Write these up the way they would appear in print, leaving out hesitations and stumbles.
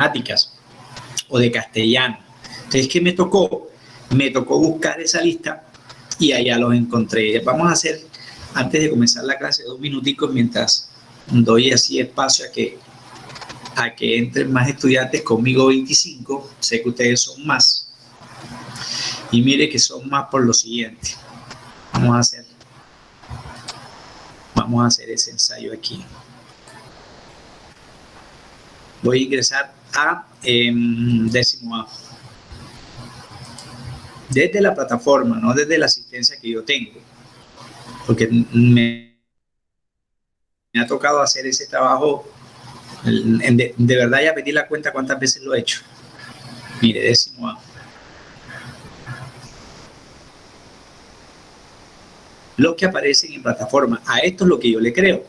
matemáticas o de castellano. Entonces, ¿qué me tocó? Me tocó buscar esa lista y allá los encontré. Vamos a hacer, antes de comenzar la clase, 2 minuticos mientras doy así espacio a que entren más estudiantes, conmigo 25, sé que ustedes son más. Y mire que son más por lo siguiente. Vamos a hacer ese ensayo aquí. Voy a ingresar a décimo A. Desde la plataforma, no desde la asistencia que yo tengo. Porque me ha tocado hacer ese trabajo. De verdad ya pedí la cuenta cuántas veces lo he hecho. Mire, décimo A. Los que aparecen en plataforma, a esto es lo que yo le creo.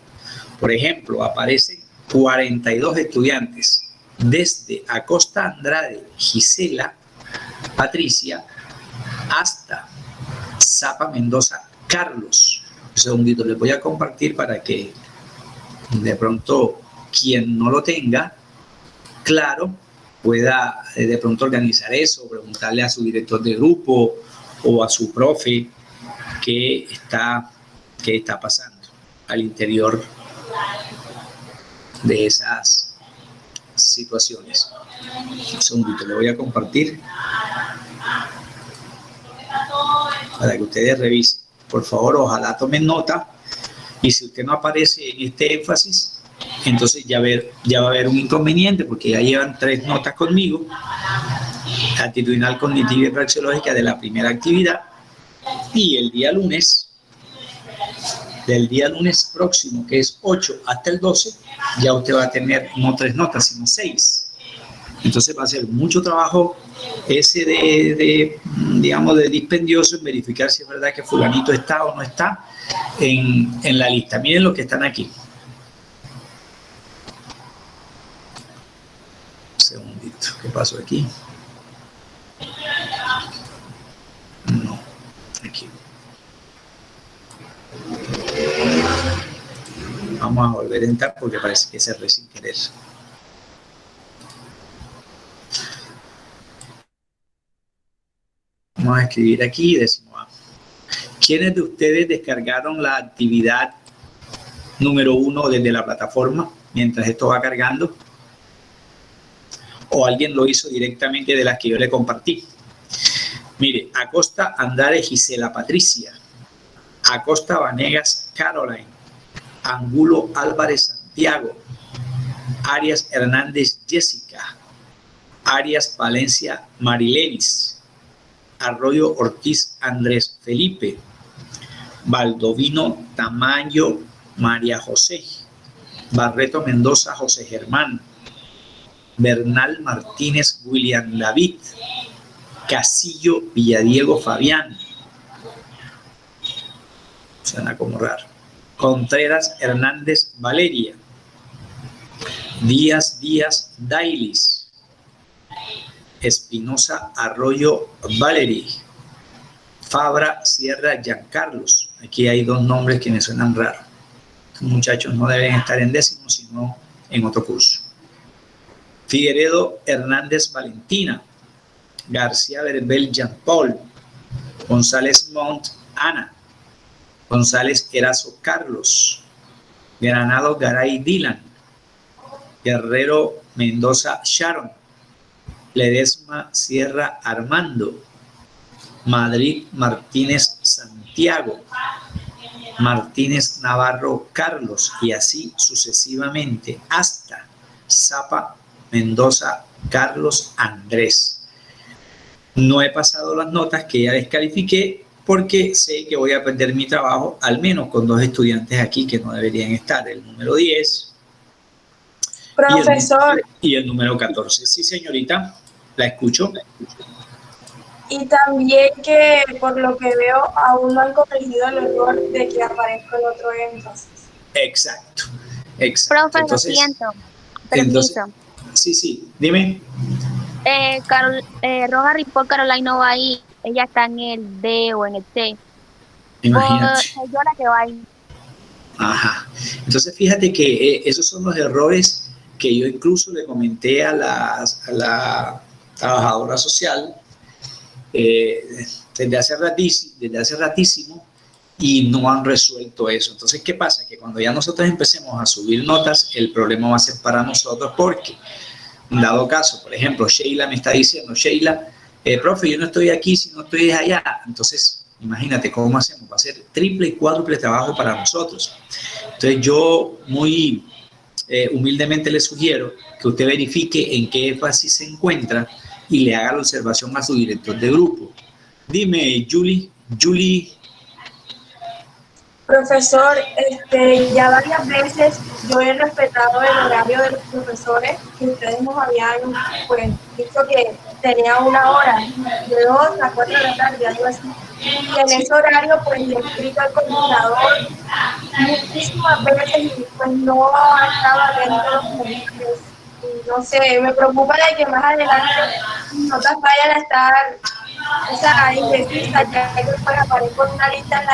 Por ejemplo, aparecen 42 estudiantes desde Acosta Andrade, Gisela, Patricia, hasta Zapa Mendoza, Carlos. Un segundito, les voy a compartir para que de pronto quien no lo tenga claro pueda de pronto organizar eso, preguntarle a su director de grupo o a su profe qué está pasando al interior de esas situaciones. Un segundito, le voy a compartir para que ustedes revisen. Por favor, ojalá tomen nota, y si usted no aparece en este énfasis, entonces ya va a haber un inconveniente, porque ya llevan 3 notas conmigo: actitudinal, cognitiva y praxeológica de la primera actividad, y el día lunes, del día lunes próximo, que es 8 hasta el 12, ya usted va a tener no 3 notas, sino 6. Entonces va a ser mucho trabajo ese digamos, de dispendioso en verificar si es verdad que fulanito está o no está en la lista. Miren los que están aquí. Un segundito, ¿qué pasó aquí? No, aquí. Vamos a volver a entrar porque parece que cerré sin querer. Vamos a escribir aquí, décimo A. ¿Quiénes de ustedes descargaron la actividad número 1 desde la plataforma mientras esto va cargando? ¿O alguien lo hizo directamente de las que yo le compartí? Mire, Acosta Andrade Gisela Patricia, Acosta Vanegas Caroline, Angulo Álvarez Santiago, Arias Hernández Jessica, Arias Valencia Marilenis, Arroyo Ortiz Andrés Felipe, Baldovino Tamayo María José, Barreto Mendoza José Germán, Bernal Martínez William David, Casillo Villadiego Fabián, suena como raro, Contreras Hernández Valeria, Díaz Dailis, Espinosa Arroyo Valery, Fabra Sierra Giancarlos. Aquí hay 2 nombres que me suenan raros. Estos muchachos no deben estar en décimo, sino en otro curso. Figueredo Hernández Valentina, García Verbel Jean Paul, González Montt Ana, González Erazo Carlos, Granado Garay Dylan, Guerrero Mendoza Sharon, Ledesma Sierra Armando, Madrid Martínez Santiago, Martínez Navarro Carlos, y así sucesivamente hasta Zapa Mendoza Carlos Andrés. No he pasado las notas que ya descalifiqué porque sé que voy a perder mi trabajo al menos con 2 estudiantes aquí que no deberían estar, el número 10 profesor, y el número 14. Sí, señorita, la escucho. Y también que por lo que veo aún no han corregido el error de que aparezca el otro énfasis. Exacto. Profe, Entonces, lo siento. Permiso. Sí, dime. Roja Ripoll Caroline no va ahí. Ella está en el D o en el C. Imagínate. Yo la que va ahí. Ajá. Entonces, fíjate que esos son los errores que yo incluso le comenté a la trabajadora social desde hace ratísimo, y no han resuelto eso. Entonces, ¿qué pasa? Que cuando ya nosotros empecemos a subir notas, el problema va a ser para nosotros, porque, dado caso, por ejemplo, Sheila me está diciendo, Sheila, profe, yo no estoy aquí si no estoy allá. Entonces, imagínate cómo hacemos, va a ser triple y cuádruple trabajo para nosotros. Entonces, yo muy humildemente le sugiero que usted verifique en qué énfasis se encuentra y le haga la observación a su director de grupo. Dime, Julie. Profesor, ya varias veces yo he respetado el horario de los profesores que ustedes nos habían pues, dicho que tenía una hora, de 2 a 4 de la tarde, algo así. Y en ese horario pues le explico al coordinador muchísimas veces y pues no estaba dentro de los momentos. No sé, me preocupa de que más adelante notas vayan a estar indecisa, ya que pues aparezco en una lista en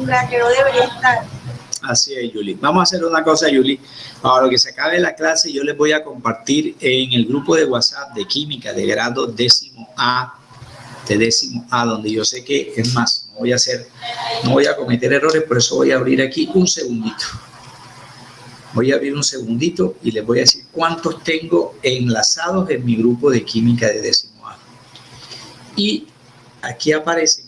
la que no debería estar. Así es, Julie. Vamos a hacer una cosa, Julie. Ahora que se acabe la clase, yo les voy a compartir en el grupo de WhatsApp de química de grado décimo A, donde yo sé que es más, no voy a cometer errores, por eso voy a abrir aquí un segundito. Voy a abrir un segundito y les voy a decir cuántos tengo enlazados en mi grupo de química de décimo A. Y aquí aparecen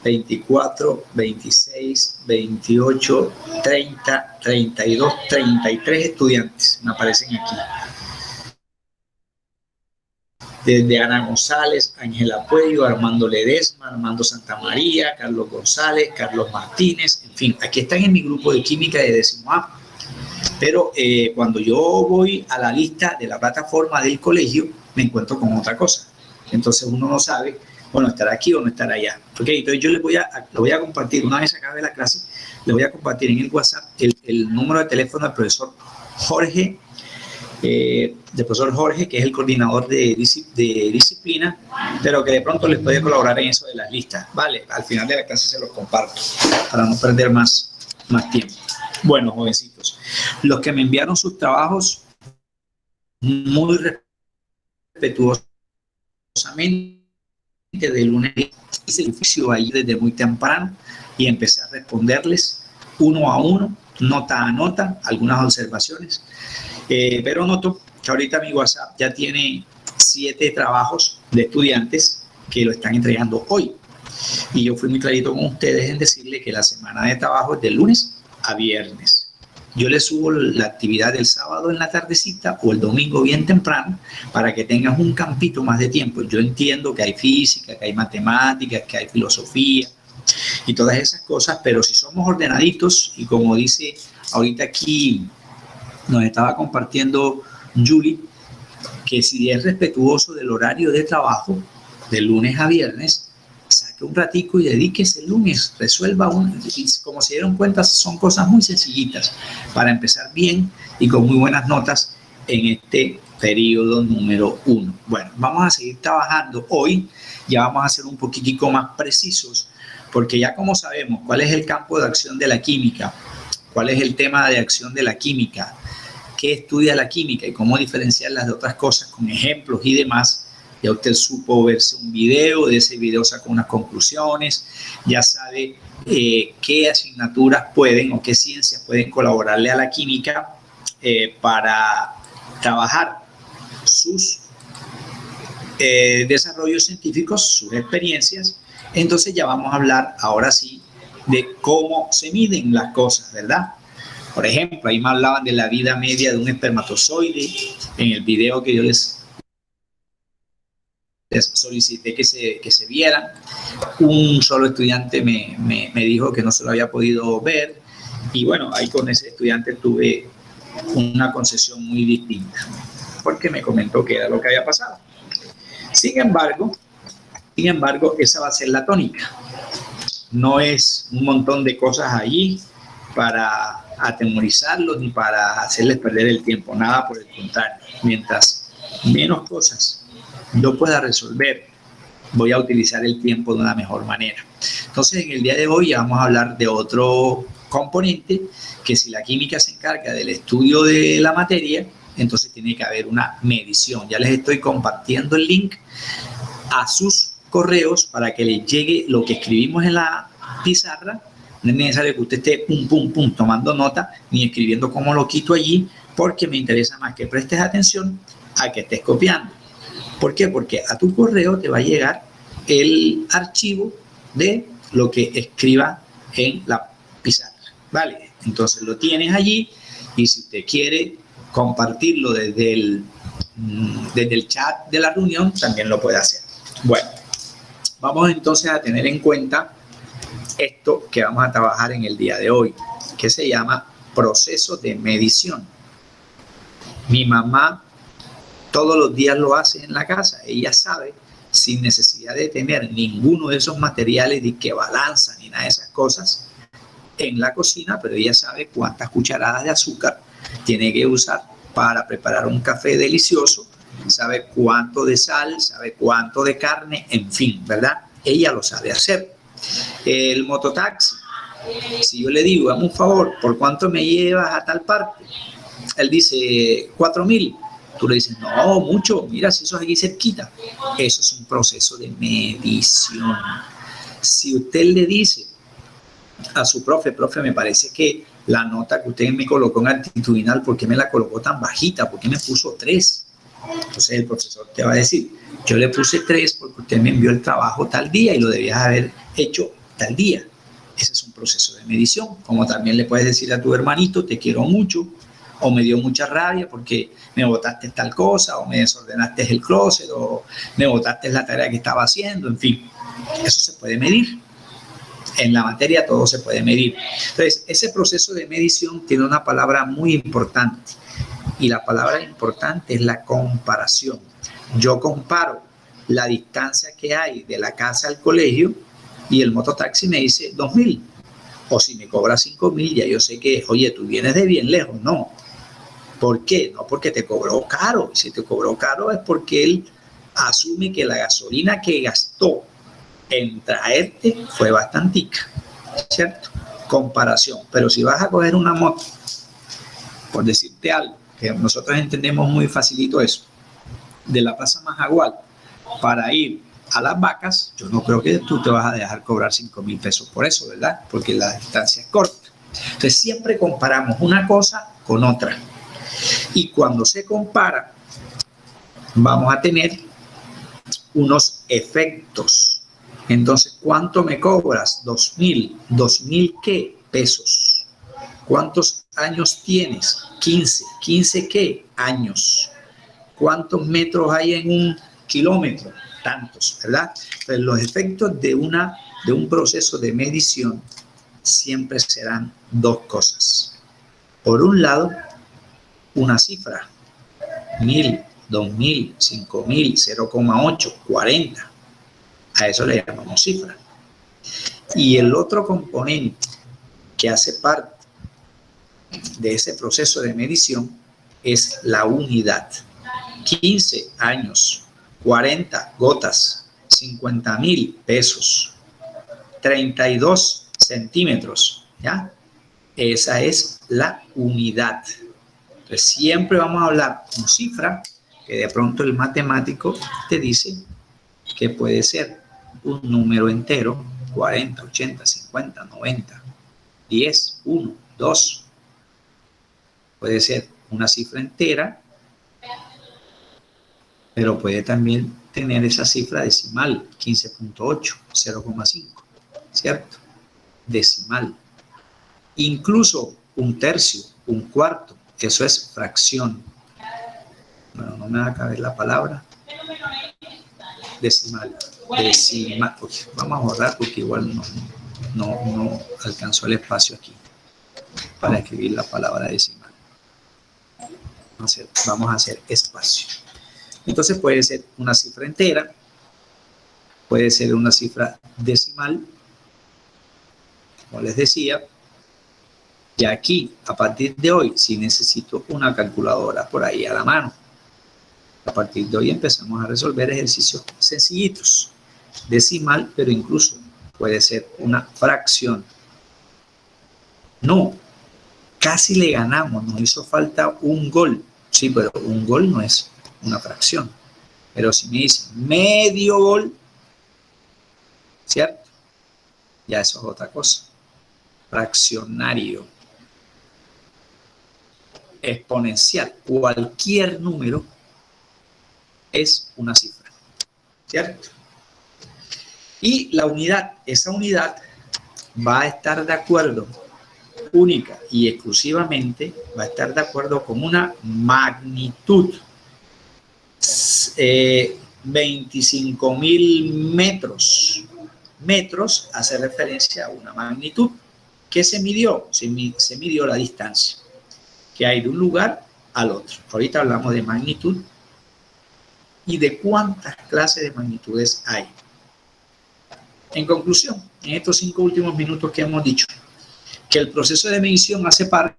24, 26, 28, 30, 32, 33 estudiantes. Me aparecen aquí. Desde Ana González, Ángela Puello, Armando Ledesma, Armando Santamaría, Carlos González, Carlos Martínez, en fin, aquí están en mi grupo de química de décimo A. Pero cuando yo voy a la lista de la plataforma del colegio, me encuentro con otra cosa. Entonces uno no sabe, bueno, estar aquí o no estar allá. Okay, entonces yo le voy a compartir, una vez acabe la clase, le voy a compartir en el WhatsApp el número de teléfono del profesor Jorge, que es el coordinador de disciplina, pero que de pronto les puede colaborar en eso de las listas. Vale, al final de la clase se los comparto para no perder más tiempo. Bueno, jovencitos, los que me enviaron sus trabajos muy respetuosamente, de lunes hice el oficio ahí desde muy temprano y empecé a responderles uno a uno, nota a nota, algunas observaciones. Pero noto que ahorita mi WhatsApp ya tiene 7 trabajos de estudiantes que lo están entregando hoy. Y yo fui muy clarito con ustedes en decirle que la semana de trabajo es de lunes a viernes. Yo les subo la actividad del sábado en la tardecita o el domingo bien temprano para que tengan un campito más de tiempo. Yo entiendo que hay física, que hay matemáticas, que hay filosofía y todas esas cosas, pero si somos ordenaditos y como dice ahorita aquí nos estaba compartiendo Julie, que si es respetuoso del horario de trabajo de lunes a viernes, saque un ratico y dedíquese el lunes, resuelva y como se dieron cuenta son cosas muy sencillitas para empezar bien y con muy buenas notas en este periodo número 1. Bueno, vamos a seguir trabajando hoy, ya vamos a ser un poquitico más precisos, porque ya como sabemos cuál es el campo de acción de la química, cuál es el tema de acción de la química, qué estudia la química y cómo diferenciarlas de otras cosas con ejemplos y demás. Ya usted supo verse un video, de ese video sacó unas conclusiones, ya sabe qué asignaturas pueden o qué ciencias pueden colaborarle a la química para trabajar sus desarrollos científicos, sus experiencias. Entonces ya vamos a hablar ahora sí de cómo se miden las cosas, ¿verdad? Por ejemplo, ahí me hablaban de la vida media de un espermatozoide en el video que yo les solicité que se vieran. Un solo estudiante me dijo que no se lo había podido ver y bueno, ahí con ese estudiante tuve una concesión muy distinta porque me comentó que era lo que había pasado. Sin embargo, esa va a ser la tónica. No es un montón de cosas allí para atemorizarlos ni para hacerles perder el tiempo, nada por el contrario. Mientras menos cosas yo pueda resolver, voy a utilizar el tiempo de una mejor manera. Entonces, en el día de hoy ya vamos a hablar de otro componente que si la química se encarga del estudio de la materia, entonces tiene que haber una medición. Ya les estoy compartiendo el link a sus correos para que les llegue lo que escribimos en la pizarra. No es necesario que usted esté tomando nota ni escribiendo como lo quito allí, porque me interesa más que prestes atención a que estés copiando. ¿Por qué? Porque a tu correo te va a llegar el archivo de lo que escriba en la pizarra, ¿vale? Entonces lo tienes allí y si usted quiere compartirlo desde el chat de la reunión, también lo puede hacer. Bueno, vamos entonces a tener en cuenta esto que vamos a trabajar en el día de hoy, que se llama proceso de medición. Mi mamá todos los días lo hace en la casa. Ella sabe, sin necesidad de tener ninguno de esos materiales de que balanza ni nada de esas cosas en la cocina, pero ella sabe cuántas cucharadas de azúcar tiene que usar para preparar un café delicioso, sabe cuánto de sal, sabe cuánto de carne, en fin, ¿verdad? Ella lo sabe hacer. El mototaxi, si yo le digo, hazme un favor, ¿por cuánto me llevas a tal parte? Él dice, 4.000. Tú le dices, no, mucho, mira, si eso es aquí cerquita. Eso es un proceso de medición. Si usted le dice a su profe, me parece que la nota que usted me colocó en actitudinal, ¿por qué me la colocó tan bajita? ¿Por qué me puso 3? Entonces el profesor te va a decir, yo le puse 3 porque usted me envió el trabajo tal día y lo debías haber hecho tal día. Ese es un proceso de medición. Como también le puedes decir a tu hermanito, te quiero mucho, o me dio mucha rabia porque me botaste tal cosa, o me desordenaste el closet, o me botaste la tarea que estaba haciendo, en fin. Eso se puede medir. En la materia todo se puede medir. Entonces, ese proceso de medición tiene una palabra muy importante. Y la palabra importante es la comparación. Yo comparo la distancia que hay de la casa al colegio y el mototaxi me dice 2.000. O si me cobra 5.000, ya yo sé que, oye, tú vienes de bien lejos. No. ¿Por qué? No porque te cobró caro. Si te cobró caro es porque él asume que la gasolina que gastó en traerte fue bastantica, ¿cierto? Comparación. Pero si vas a coger una moto, por decirte algo, que nosotros entendemos muy facilito eso, de la Plaza Majagual para ir a Las Vacas, yo no creo que tú te vas a dejar cobrar 5.000 pesos por eso, ¿verdad? Porque la distancia es corta. Entonces siempre comparamos una cosa con otra. Y cuando se compara, vamos a tener unos efectos. Entonces, ¿cuánto me cobras? 2.000. ¿2.000 qué? Pesos. ¿Cuántos años tienes? 15. ¿15 qué? Años. ¿Cuántos metros hay en un kilómetro? Tantos, ¿verdad? Pues los efectos de un proceso de medición siempre serán dos cosas. Por un lado, una cifra. 1.000, 2.000, 5.000, 0,8, 40. A eso le llamamos cifra. Y el otro componente que hace parte de ese proceso de medición es la unidad. 15 años, 40 gotas, 50.000 pesos, 32 centímetros, ¿ya? Esa es la unidad. Entonces siempre vamos a hablar con cifra, que de pronto el matemático te dice que puede ser un número entero, 40, 80, 50, 90, 10, 1, 2. Puede ser una cifra entera, pero puede también tener esa cifra decimal, 15.8, 0,5, ¿cierto? Decimal. Incluso un tercio, un cuarto, eso es fracción. Bueno, no me va a caber la palabra. Decimal. Decimal. Pues vamos a borrar porque igual no alcanzó el espacio aquí para escribir la palabra decimal. Vamos a hacer espacio. Entonces puede ser una cifra entera, puede ser una cifra decimal, como les decía. Y aquí, a partir de hoy, si necesito una calculadora por ahí a la mano, a partir de hoy empezamos a resolver ejercicios sencillitos, decimal, pero incluso puede ser una fracción. No, casi le ganamos, nos hizo falta un gol. Sí, pero un gol no es una fracción. Pero si me dice medio gol, ¿cierto? Ya eso es otra cosa. Fraccionario. Exponencial. Cualquier número es una cifra, ¿cierto? Y la unidad, esa unidad va a estar de acuerdo única y exclusivamente, va a estar de acuerdo con una magnitud. 25.000 metros. Metros hace referencia a una magnitud. ¿Qué se midió? Se midió la distancia que hay de un lugar al otro. Ahorita hablamos de magnitud y de cuántas clases de magnitudes hay. En conclusión, en estos 5 últimos minutos que hemos dicho, que el proceso de medición hace parte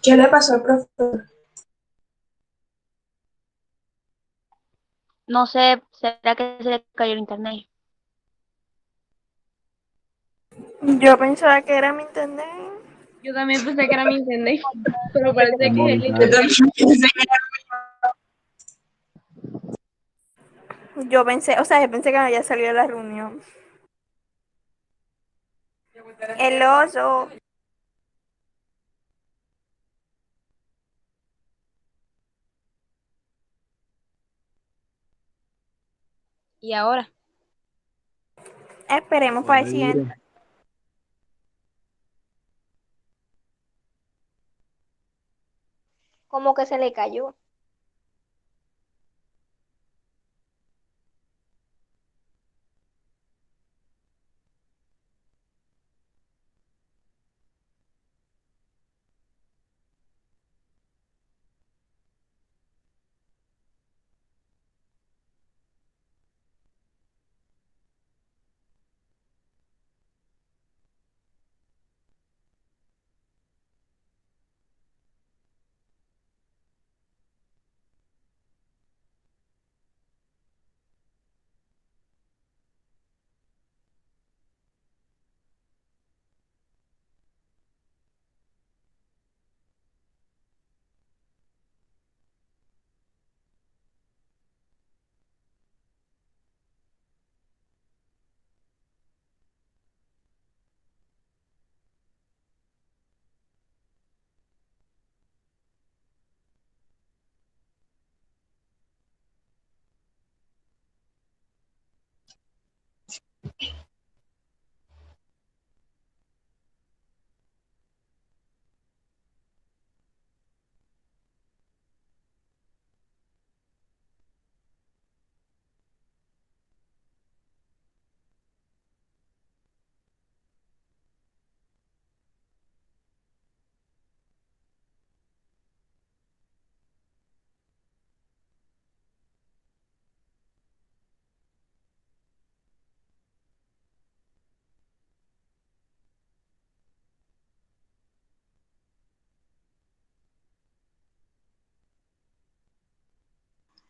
¿Qué le pasó al profesor? No sé, ¿será que se le cayó el internet? Yo pensaba que era mi internet. Yo también pensé que era mi internet, pero parece que es el Yo también pensé que Yo pensé que me había salido de la reunión. El oso. ¿Y ahora? Esperemos para el siguiente. Como que se le cayó.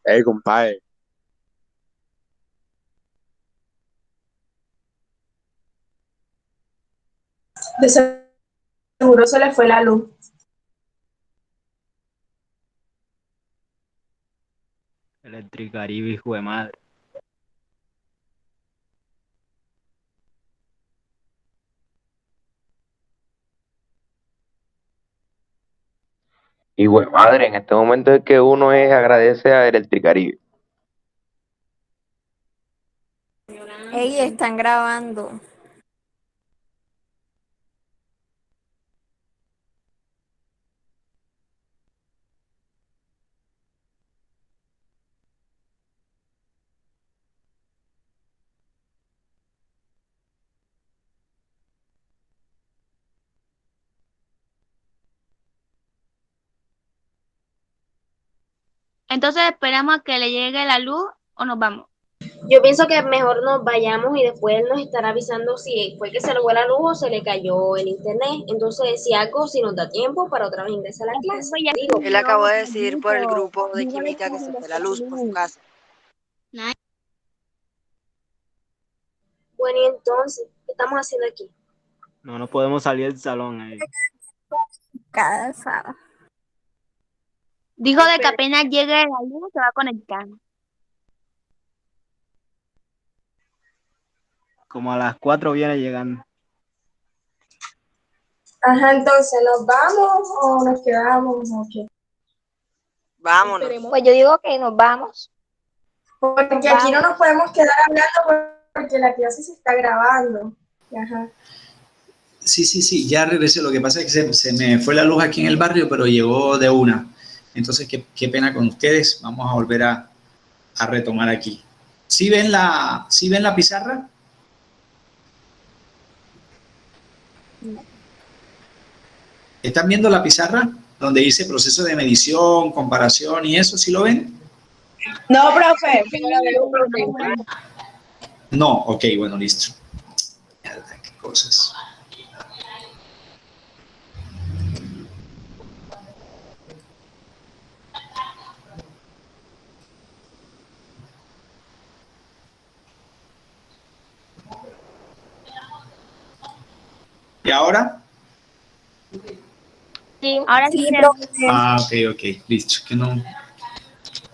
Hey, compadre, de seguro se le fue la luz. Electricaribe, hijo de madre. Y güey, madre, en este momento es que uno agradece a Electricaribe. Ey, están grabando. Entonces esperamos a que le llegue la luz o nos vamos. Yo pienso que mejor nos vayamos y después él nos estará avisando si fue que se le fue la luz o se le cayó el internet. Entonces, si algo, si nos da tiempo para otra vez ingresar a la clase. Ya Digo, Él acabó de decir por el grupo de química que se fue la luz por su casa. bueno, y entonces, ¿qué estamos haciendo aquí? No podemos salir del salón. Cansada. Dijo de que apenas llegue la luz se va a conectar. Como a las 4 viene llegando. Ajá, entonces, ¿nos vamos o nos quedamos o qué? Vámonos. Pues yo digo que nos vamos. Porque aquí no nos podemos quedar hablando porque la clase se está grabando. Ajá. Sí, ya regresé. Lo que pasa es que se me fue la luz aquí en el barrio, pero llegó de una. Entonces, qué pena con ustedes. Vamos a volver a retomar aquí. ¿Sí ven la pizarra? ¿Están viendo la pizarra? Donde dice proceso de medición, comparación y eso, ¿sí lo ven? No, profe. No, ok, bueno, listo. Mierda, qué cosas. ¿Y ahora? Sí, ahora sí. Ok, listo. Que no,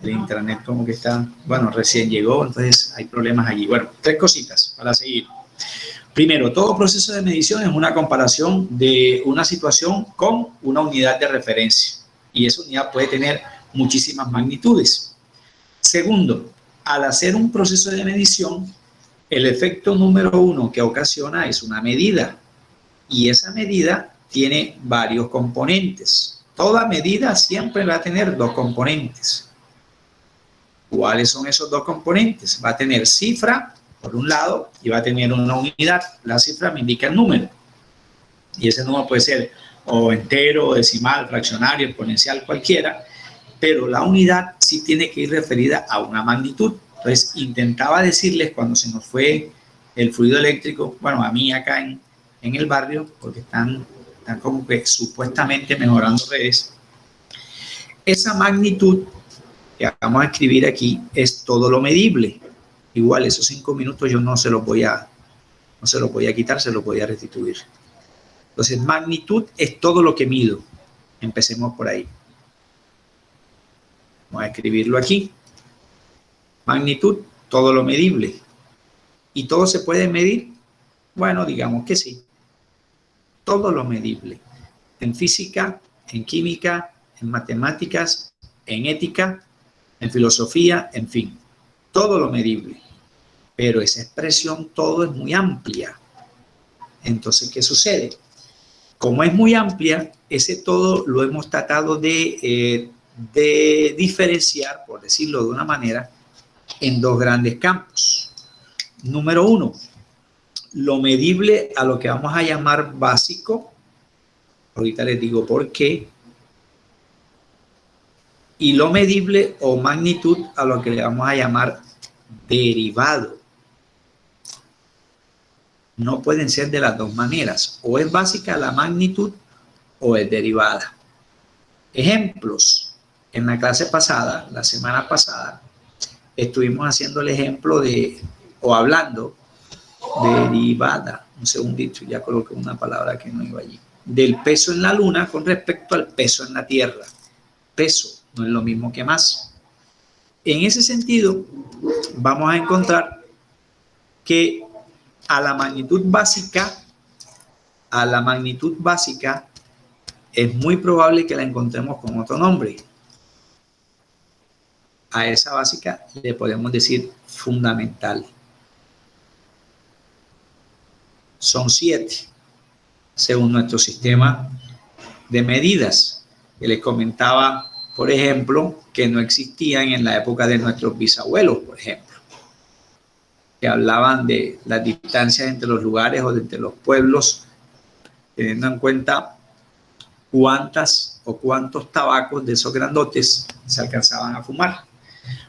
el internet como que está, bueno, recién llegó, entonces hay problemas allí. Bueno, 3 cositas para seguir. Primero, todo proceso de medición es una comparación de una situación con una unidad de referencia. Y esa unidad puede tener muchísimas magnitudes. Segundo, al hacer un proceso de medición, el efecto número 1 que ocasiona es una medida. Y esa medida tiene varios componentes. Toda medida siempre va a tener 2 componentes. ¿Cuáles son esos 2 componentes? Va a tener cifra, por un lado, y va a tener una unidad. La cifra me indica el número. Y ese número puede ser o entero, decimal, fraccionario, exponencial, cualquiera. Pero la unidad sí tiene que ir referida a una magnitud. Entonces, intentaba decirles cuando se nos fue el fluido eléctrico, bueno, a mí acá en el barrio, porque están como que supuestamente mejorando redes. Esa magnitud que vamos a escribir aquí es todo lo medible. Igual esos 5 minutos yo no se los voy a quitar, se los voy a restituir. Entonces, magnitud es todo lo que mido. Empecemos por ahí. Vamos a escribirlo aquí. Magnitud, todo lo medible. ¿Y todo se puede medir? Bueno, digamos que sí. Todo lo medible. En física, en química, en matemáticas, en ética, en filosofía, en fin. Todo lo medible. Pero esa expresión todo es muy amplia. Entonces, ¿qué sucede? Como es muy amplia, ese todo lo hemos tratado de diferenciar, por decirlo de una manera, en 2 grandes campos. Número 1, lo medible a lo que vamos a llamar básico. Ahorita les digo por qué. Y lo medible o magnitud a lo que le vamos a llamar derivado. No pueden ser de las 2 maneras. O es básica la magnitud o es derivada. Ejemplos. En la clase pasada, la semana pasada, estuvimos haciendo el ejemplo o hablando derivada. Un segundito, ya coloqué una palabra que no iba allí. Del peso en la luna con respecto al peso en la Tierra. Peso no es lo mismo que masa. En ese sentido, vamos a encontrar que a la magnitud básica es muy probable que la encontremos con otro nombre. A esa básica le podemos decir fundamental. son 7, según nuestro sistema de medidas, que les comentaba, por ejemplo, que no existían en la época de nuestros bisabuelos, por ejemplo, que hablaban de las distancias entre los lugares o entre los pueblos, teniendo en cuenta cuántas o cuántos tabacos de esos grandotes se alcanzaban a fumar.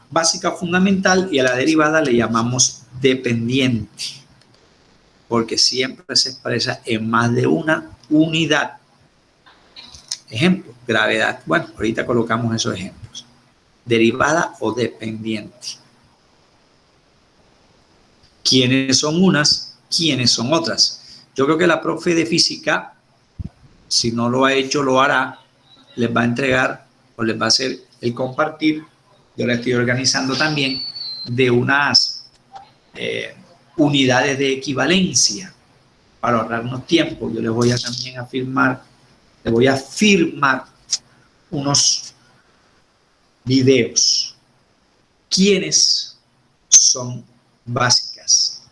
Básica, fundamental, y a la derivada le llamamos dependiente, porque siempre se expresa en más de una unidad. Ejemplo, gravedad. Bueno, ahorita colocamos esos ejemplos. Derivada o dependiente. ¿Quiénes son unas? ¿Quiénes son otras? Yo creo que la profe de física, si no lo ha hecho, lo hará. Les va a entregar o les va a hacer el compartir. Yo la estoy organizando también de unas unidades de equivalencia para ahorrarnos tiempo. Yo les voy a también afirmar, les voy a firmar unos videos. ¿Quiénes son básicas?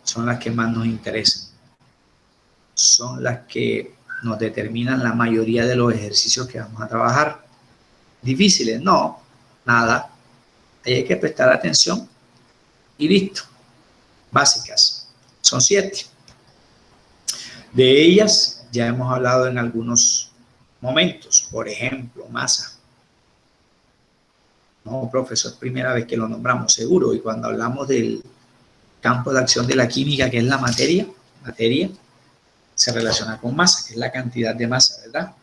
Son las que más nos interesan. Son las que nos determinan la mayoría de los ejercicios que vamos a trabajar. ¿Difíciles? No, nada. Ahí hay que prestar atención y listo. Básicas. Son 7. De ellas ya hemos hablado en algunos momentos. Por ejemplo, masa. No, profesor, primera vez que lo nombramos, seguro. Y cuando hablamos del campo de acción de la química, que es la materia, se relaciona con masa, que es la cantidad de masa, ¿verdad?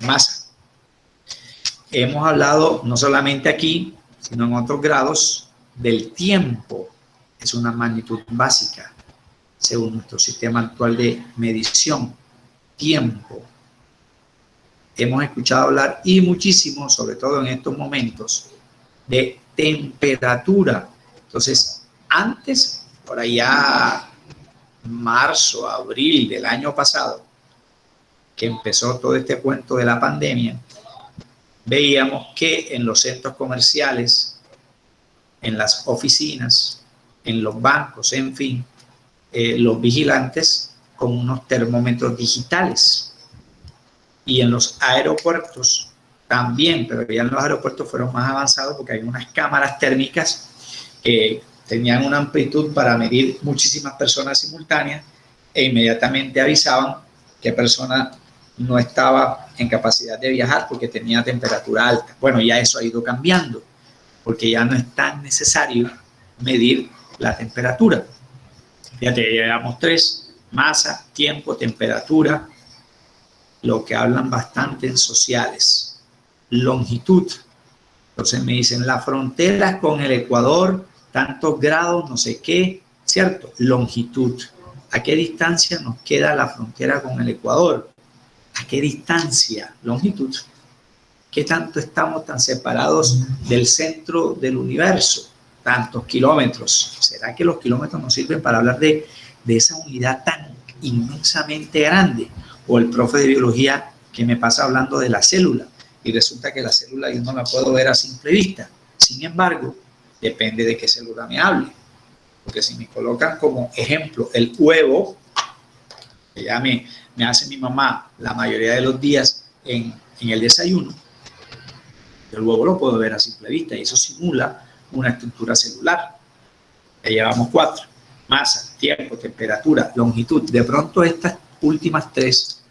Masa. Hemos hablado no solamente aquí, sino en otros grados, del tiempo. Es una magnitud básica, según nuestro sistema actual de medición. Tiempo. Hemos escuchado hablar, y muchísimo, sobre todo en estos momentos, de temperatura. Entonces, antes, por allá, marzo, abril del año pasado, que empezó todo este cuento de la pandemia, veíamos que en los centros comerciales, en las oficinas, en los bancos, en fin, los vigilantes con unos termómetros digitales. Y en los aeropuertos también, pero ya en los aeropuertos fueron más avanzados porque hay unas cámaras térmicas que tenían una amplitud para medir muchísimas personas simultáneas e inmediatamente avisaban qué persona no estaba en capacidad de viajar porque tenía temperatura alta. Bueno, ya eso ha ido cambiando porque ya no es tan necesario medir la temperatura. Fíjate, ya llevamos 3: masa, tiempo, temperatura, lo que hablan bastante en sociales. Longitud. Entonces me dicen las fronteras con el Ecuador, tantos grados, no sé qué, ¿cierto? Longitud. ¿A qué distancia nos queda la frontera con el Ecuador? ¿A qué distancia? Longitud. ¿Qué tanto estamos tan separados del centro del universo? Tantos kilómetros. ¿Será que los kilómetros nos sirven para hablar de esa unidad tan inmensamente grande? O el profe de biología que me pasa hablando de la célula y resulta que la célula yo no la puedo ver a simple vista. Sin embargo, depende de qué célula me hable. Porque si me colocan como ejemplo el huevo, que ya me hace mi mamá la mayoría de los días en el desayuno, el huevo lo puedo ver a simple vista y eso simula una estructura celular. Ya llevamos 4: masa, tiempo, temperatura, longitud. De pronto estas últimas 3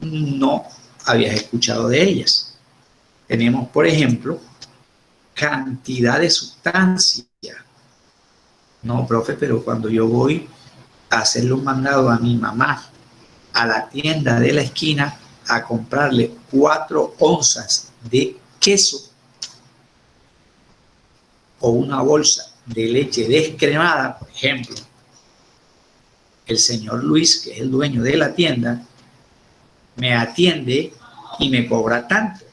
no habías escuchado de ellas. Tenemos, por ejemplo, cantidad de sustancia. No, profe, pero cuando yo voy a hacerle un mandado a mi mamá a la tienda de la esquina a comprarle 4 onzas de queso o una bolsa de leche descremada, por ejemplo, el señor Luis, que es el dueño de la tienda, me atiende y me cobra tanto.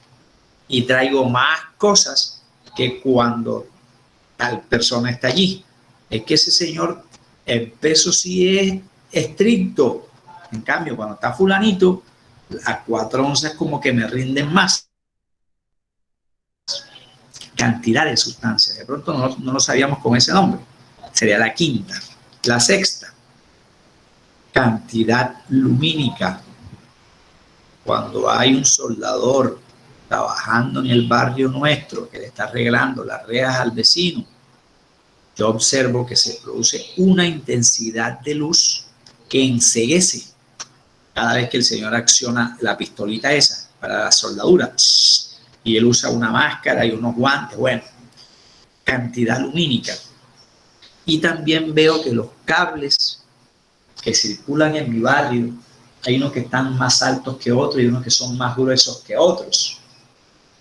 Y traigo más cosas que cuando tal persona está allí. Es que ese señor, el peso sí es estricto. En cambio, cuando está fulanito, a 4 onzas como que me rinden más. Cantidad de sustancias. De pronto no lo sabíamos con ese nombre. Sería la quinta. La sexta. cantidad lumínica. Cuando hay un soldador trabajando en el barrio nuestro que le está arreglando las rejas al vecino, yo observo que se produce una intensidad de luz que enceguece cada vez que el señor acciona la pistolita esa para la soldadura. Y él usa una máscara y unos guantes, bueno, cantidad lumínica. Y también veo que los cables que circulan en mi barrio, hay unos que están más altos que otros y unos que son más gruesos que otros.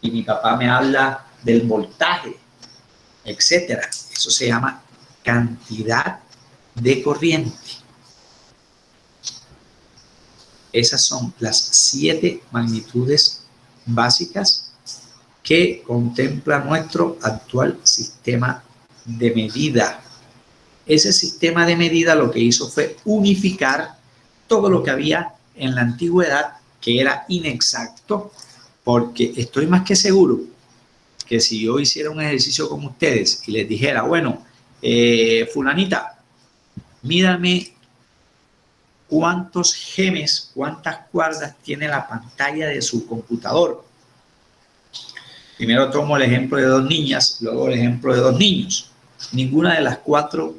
Y mi papá me habla del voltaje, etcétera. Eso se llama cantidad de corriente. Esas son las 7 magnitudes básicas que contempla nuestro actual sistema de medida. Ese sistema de medida lo que hizo fue unificar todo lo que había en la antigüedad, que era inexacto, porque estoy más que seguro que si yo hiciera un ejercicio con ustedes y les dijera, bueno, fulanita, mírame cuántos gemes, cuántas cuerdas tiene la pantalla de su computador. Primero tomo el ejemplo de 2 niñas, luego el ejemplo de 2 niños. Ninguna de las cuatro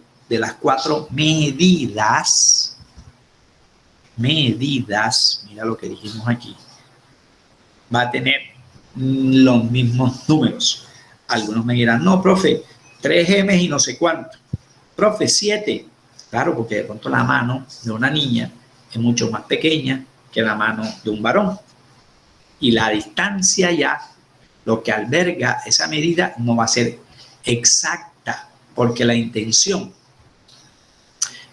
medidas, mira lo que dijimos aquí, va a tener los mismos números. Algunos me dirán, no, profe, 3 gemes y no sé cuánto. Profe, 7. Claro, porque de pronto la mano de una niña es mucho más pequeña que la mano de un varón. Y la distancia ya, lo que alberga esa medida, no va a ser exacta, porque la intención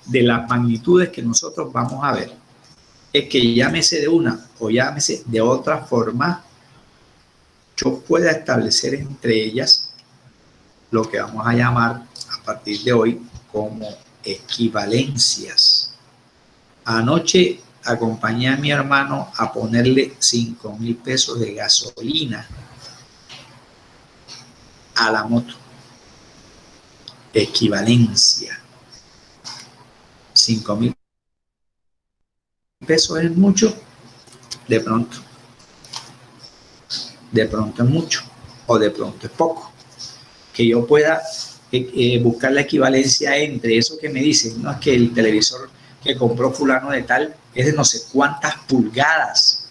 de las magnitudes que nosotros vamos a ver es que llámese de una o llámese de otra forma, yo pueda establecer entre ellas lo que vamos a llamar a partir de hoy como equivalencias. Anoche acompañé a mi hermano a ponerle 5,000 pesos de gasolina a la moto. Equivalencia. 5,000 pesos es mucho, de pronto es mucho o de pronto es poco. Que yo pueda buscar la equivalencia entre eso que me dicen, no es que el televisor que compró fulano de tal es de no sé cuántas pulgadas.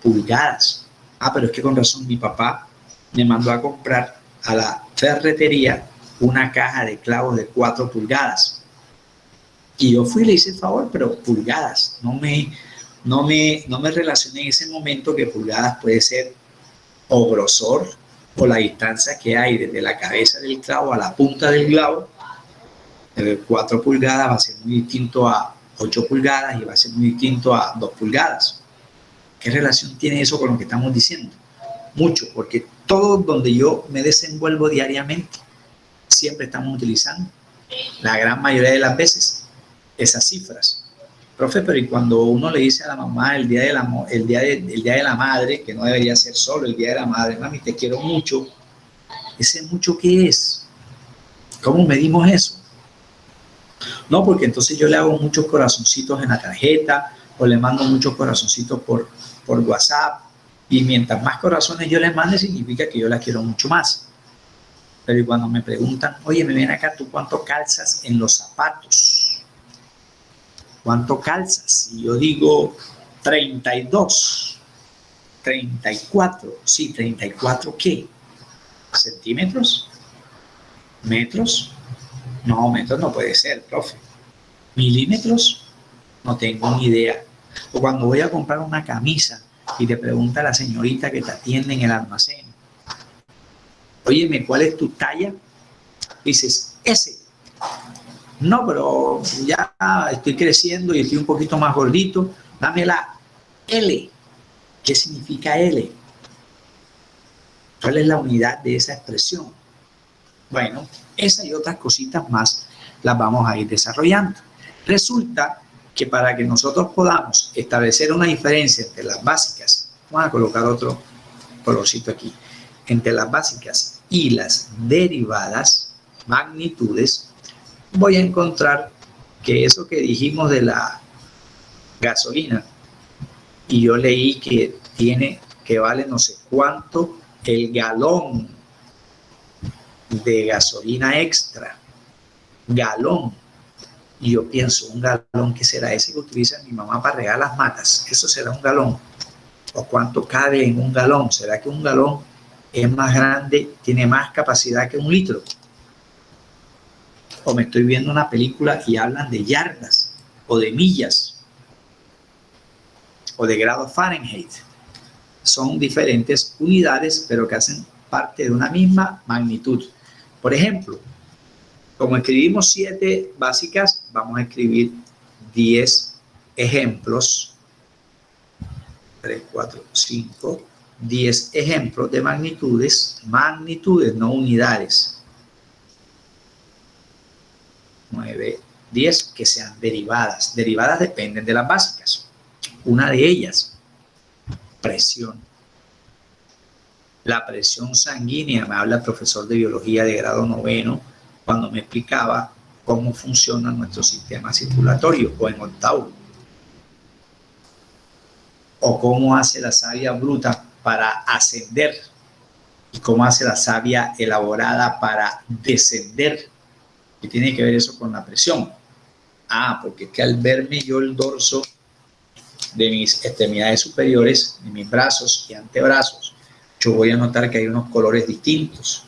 Pero es que con razón mi papá me mandó a comprar a la ferretería una caja de clavos de 4 pulgadas. Y yo fui y le hice el favor, pero pulgadas. No me relacioné en ese momento que pulgadas puede ser o grosor o la distancia que hay desde la cabeza del clavo a la punta del clavo. 4 pulgadas va a ser muy distinto a 8 pulgadas y va a ser muy distinto a 2 pulgadas. ¿Qué relación tiene eso con lo que estamos diciendo? Mucho, porque todo donde yo me desenvuelvo diariamente, siempre estamos utilizando, la gran mayoría de las veces, esas cifras. Profe, pero y cuando uno le dice a la mamá el día de la madre, que no debería ser solo el día de la madre, mami, te quiero mucho, ¿ese mucho qué es? ¿Cómo medimos eso? No, porque entonces yo le hago muchos corazoncitos en la tarjeta o le mando muchos corazoncitos por WhatsApp, y mientras más corazones yo le mande significa que yo la quiero mucho más. Pero y cuando me preguntan, oye, me ven acá, ¿tú cuánto calzas en los zapatos? ¿Cuánto calzas? Y yo digo 32, 34, sí, 34, ¿qué? ¿Centímetros? ¿Metros? No, metros no puede ser, profe. ¿Milímetros? No tengo ni idea. O cuando voy a comprar una camisa y te pregunta a la señorita que te atiende en el almacén, óyeme, ¿cuál es tu talla? Dices, S. No, pero ya estoy creciendo y estoy un poquito más gordito, dame la L. ¿Qué significa L? ¿Cuál es la unidad de esa expresión? Bueno, esa y otras cositas más las vamos a ir desarrollando. Resulta que para que nosotros podamos establecer una diferencia entre las básicas, vamos a colocar otro colorcito aquí, entre las básicas y las derivadas, magnitudes, voy a encontrar que eso que dijimos de la gasolina y yo leí que vale no sé cuánto el galón de gasolina extra, galón. Y yo pienso, un galón, ¿qué será ese que utiliza mi mamá para regar las matas? ¿Eso será un galón? ¿O cuánto cabe en un galón? ¿Será que un galón es más grande, tiene más capacidad que un litro? O me estoy viendo una película y hablan de yardas o de millas o de grados Fahrenheit. Son diferentes unidades, pero que hacen parte de una misma magnitud. Por ejemplo, como escribimos 7 básicas, vamos a escribir 10 ejemplos. 3, 4, 5, 10 ejemplos de magnitudes, no unidades. 9, 10 que sean derivadas. Derivadas dependen de las básicas. Una de ellas, presión. La presión sanguínea, me habla el profesor de biología de grado 9 cuando me explicaba cómo funciona nuestro sistema circulatorio, o en octavo. O cómo hace la savia bruta para ascender y cómo hace la savia elaborada para descender. ¿Qué tiene que ver eso con la presión? Porque es que al verme yo el dorso de mis extremidades superiores, de mis brazos y antebrazos, yo voy a notar que hay unos colores distintos.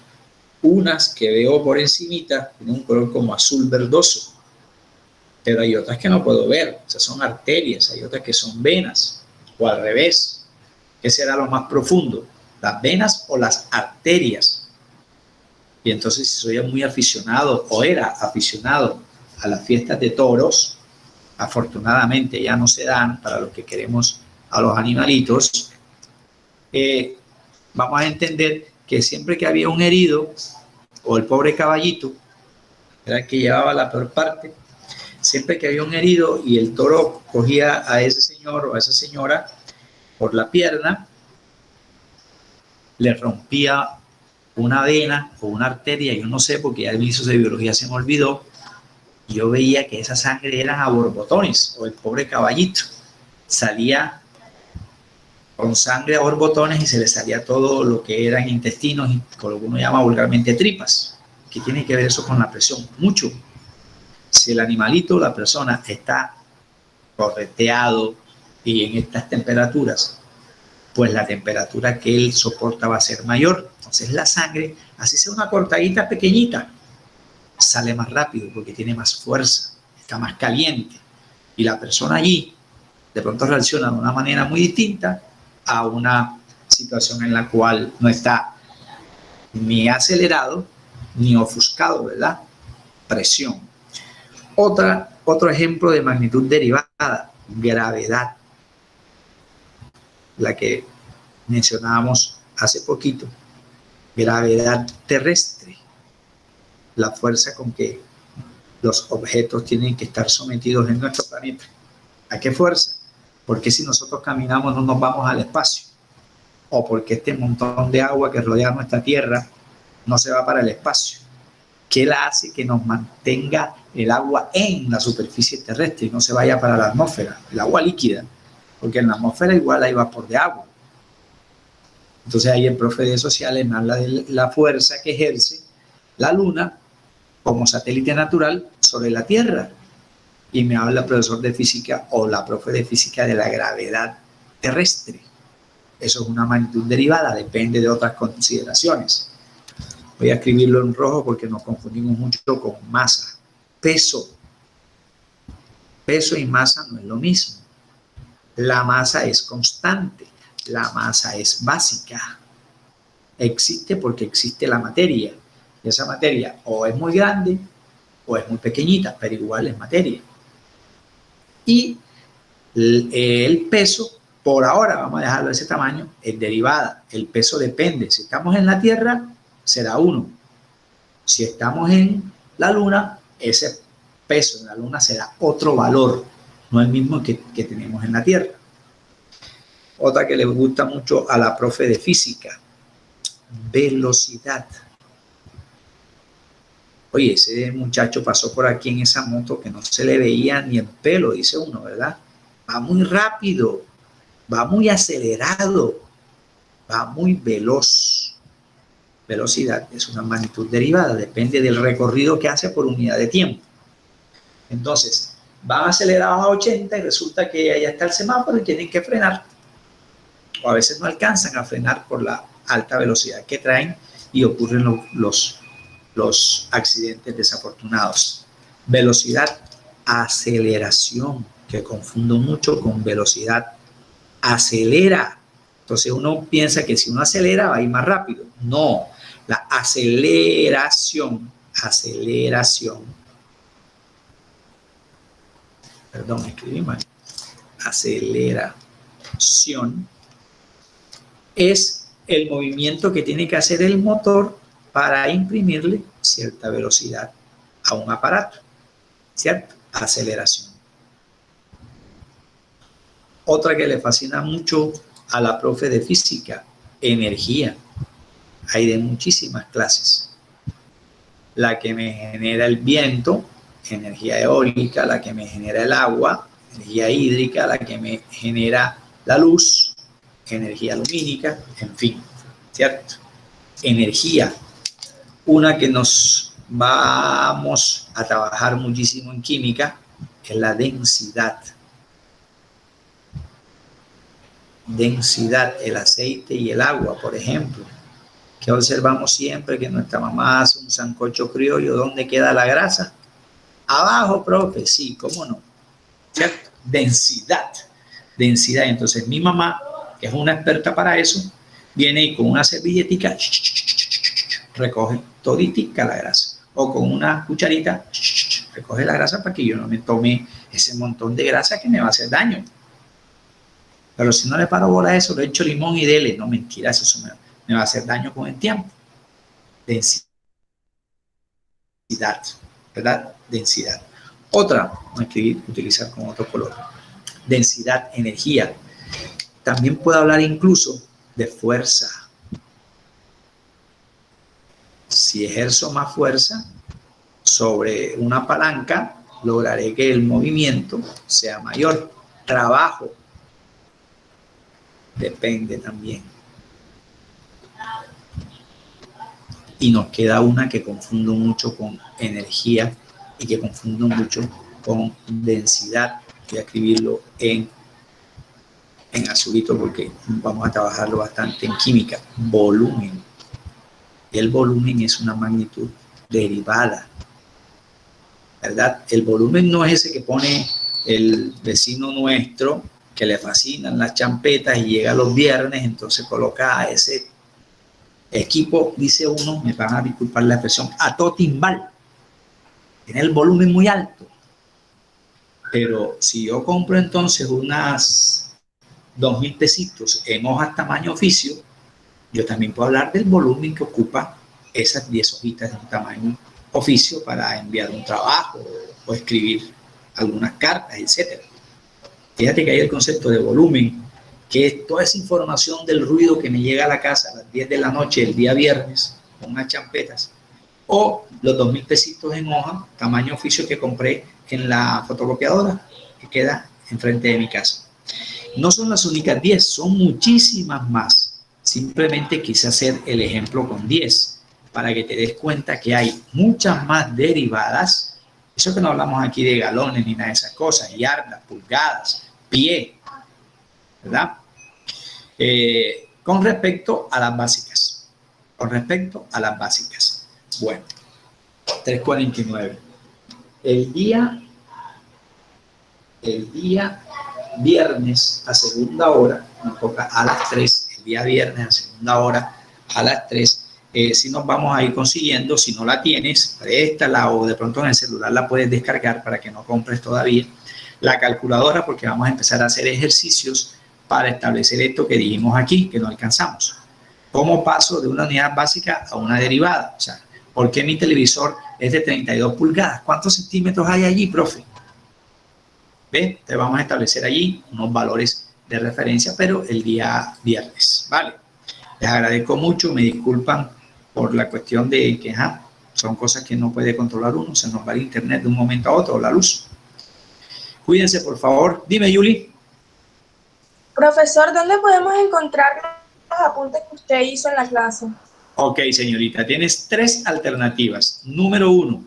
Unas que veo por encimita tienen un color como azul verdoso, pero hay otras que no puedo ver, o sea, son arterias, hay otras que son venas, o al revés. ¿Qué será lo más profundo? ¿Las venas o las arterias? Y entonces, si soy muy aficionado o era aficionado a las fiestas de toros, afortunadamente ya no se dan para los que queremos a los animalitos, vamos a entender que siempre que había un herido, o el pobre caballito, era el que llevaba la peor parte, siempre que había un herido y el toro cogía a ese señor o a esa señora por la pierna, le rompía una vena o una arteria, yo no sé, porque ya el inicio de biología se me olvidó, y yo veía que esa sangre eran a borbotones, o el pobre caballito salía con sangre a borbotones y se le salía todo lo que eran intestinos y con lo que uno llama vulgarmente tripas. ¿Qué tiene que ver eso con la presión? Mucho. Si el animalito o la persona está correteado y en estas temperaturas, pues la temperatura que él soporta va a ser mayor. Entonces la sangre, así sea una cortadita pequeñita, sale más rápido porque tiene más fuerza, está más caliente. Y la persona allí de pronto reacciona de una manera muy distinta a una situación en la cual no está ni acelerado ni ofuscado, ¿verdad? Presión. Otro ejemplo de magnitud derivada, gravedad, la que mencionábamos hace poquito, gravedad terrestre, la fuerza con que los objetos tienen que estar sometidos en nuestro planeta. ¿A qué fuerza? Porque si nosotros caminamos no nos vamos al espacio, o porque este montón de agua que rodea nuestra Tierra no se va para el espacio. ¿Qué la hace que nos mantenga el agua en la superficie terrestre y no se vaya para la atmósfera? El agua líquida, porque en la atmósfera igual hay vapor de agua. Entonces ahí el profe de sociales me habla de la fuerza que ejerce la Luna como satélite natural sobre la Tierra. Y me habla el profesor de física o la profe de física de la gravedad terrestre. Eso es una magnitud derivada, depende de otras consideraciones. Voy a escribirlo en rojo porque nos confundimos mucho con masa. Peso. Peso y masa no es lo mismo. La masa es constante, la masa es básica. Existe porque existe la materia. Y esa materia o es muy grande o es muy pequeñita, pero igual es materia. Y el peso, por ahora, vamos a dejarlo de ese tamaño, es derivada. El peso depende. Si estamos en la Tierra, será 1. Si estamos en la Luna, ese peso en la Luna será otro valor, no el mismo que tenemos en la Tierra. Otra que le gusta mucho a la profe de física, velocidad. Oye, ese muchacho pasó por aquí en esa moto que no se le veía ni el pelo, dice uno, ¿verdad? va muy rápido, va muy acelerado, va muy veloz. Velocidad es una magnitud derivada, depende del recorrido que hace por unidad de tiempo. Entonces, van acelerados a 80 y resulta que allá está el semáforo y tienen que frenar. O a veces no alcanzan a frenar por la alta velocidad que traen y ocurren los accidentes desafortunados. Velocidad, aceleración, que confundo mucho con velocidad. Acelera. Entonces uno piensa que si uno acelera va a ir más rápido. No, la aceleración, perdón, escribí mal. Aceleración es el movimiento que tiene que hacer el motor para imprimirle cierta velocidad a un aparato, ¿cierto? Aceleración. Otra que le fascina mucho a la profe de física, energía. Hay de muchísimas clases. La que me genera el viento, energía eólica, la que me genera el agua, energía hídrica, la que me genera la luz, energía lumínica, en fin, ¿cierto? Energía, una que nos vamos a trabajar muchísimo en química, es la densidad. Densidad, el aceite y el agua, por ejemplo, que observamos siempre que nuestra mamá hace un sancocho criollo. ¿Dónde queda la grasa? Abajo, profe, sí, cómo no, ¿cierto? Densidad, densidad. Entonces mi mamá, que es una experta para eso, viene y con una servilletica recoge toditica la grasa, o con una cucharita recoge la grasa para que yo no me tome ese montón de grasa que me va a hacer daño. Pero si no le paro bola a eso, le echo limón y dele. No, mentira, eso me va a hacer daño con el tiempo. Densidad, ¿verdad? Densidad. Otra, no hay que utilizar con otro color. Densidad, energía. También puedo hablar incluso de fuerza. Si ejerzo más fuerza sobre una palanca, lograré que el movimiento sea mayor. Trabajo. Depende también. Y nos queda una que confundo mucho con energía y que confundo mucho con densidad. Voy a escribirlo en azulito porque vamos a trabajarlo bastante en química. Volumen. El volumen es una magnitud derivada, ¿verdad? El volumen no es ese que pone el vecino nuestro, que le fascinan las champetas y llega los viernes, entonces coloca a ese equipo, dice uno, me van a disculpar la expresión, a todo timbal. Tiene el volumen muy alto. Pero si yo compro entonces unas 2,000 pesitos en hojas tamaño oficio, yo también puedo hablar del volumen que ocupa esas 10 hojitas de un tamaño oficio para enviar un trabajo o escribir algunas cartas, etc. Fíjate que hay el concepto de volumen, que es toda esa información del ruido que me llega a la casa a las 10 de la noche el día viernes con unas champetas, o los 2,000 pesitos en hoja, tamaño oficio que compré en la fotocopiadora que queda enfrente de mi casa. No son las únicas 10, son muchísimas más. Simplemente quise hacer el ejemplo con 10 para que te des cuenta que hay muchas más derivadas. Eso que no hablamos aquí de galones ni nada de esas cosas, yardas, pulgadas, pie, ¿verdad? Con respecto a las básicas. Con respecto a las básicas. Bueno, 3:49. El día viernes a segunda hora, nos toca a las 3, el día viernes a segunda hora a las 3, si nos vamos a ir consiguiendo, si no la tienes, préstala o de pronto en el celular la puedes descargar para que no compres todavía la calculadora, porque vamos a empezar a hacer ejercicios para establecer esto que dijimos aquí, que no alcanzamos. ¿Cómo paso de una unidad básica a una derivada? O sea, ¿por qué mi televisor es de 32 pulgadas? ¿Cuántos centímetros hay allí, profe? ¿Ve? Te vamos a establecer allí unos valores de referencia, pero el día viernes, ¿vale? Les agradezco mucho, me disculpan por la cuestión de que son cosas que no puede controlar uno, se nos va el internet de un momento a otro, la luz. Cuídense, por favor. Dime, Yuli. Profesor, ¿dónde podemos encontrar los apuntes que usted hizo en la clase? Ok, señorita, tienes 3 alternativas. Número 1,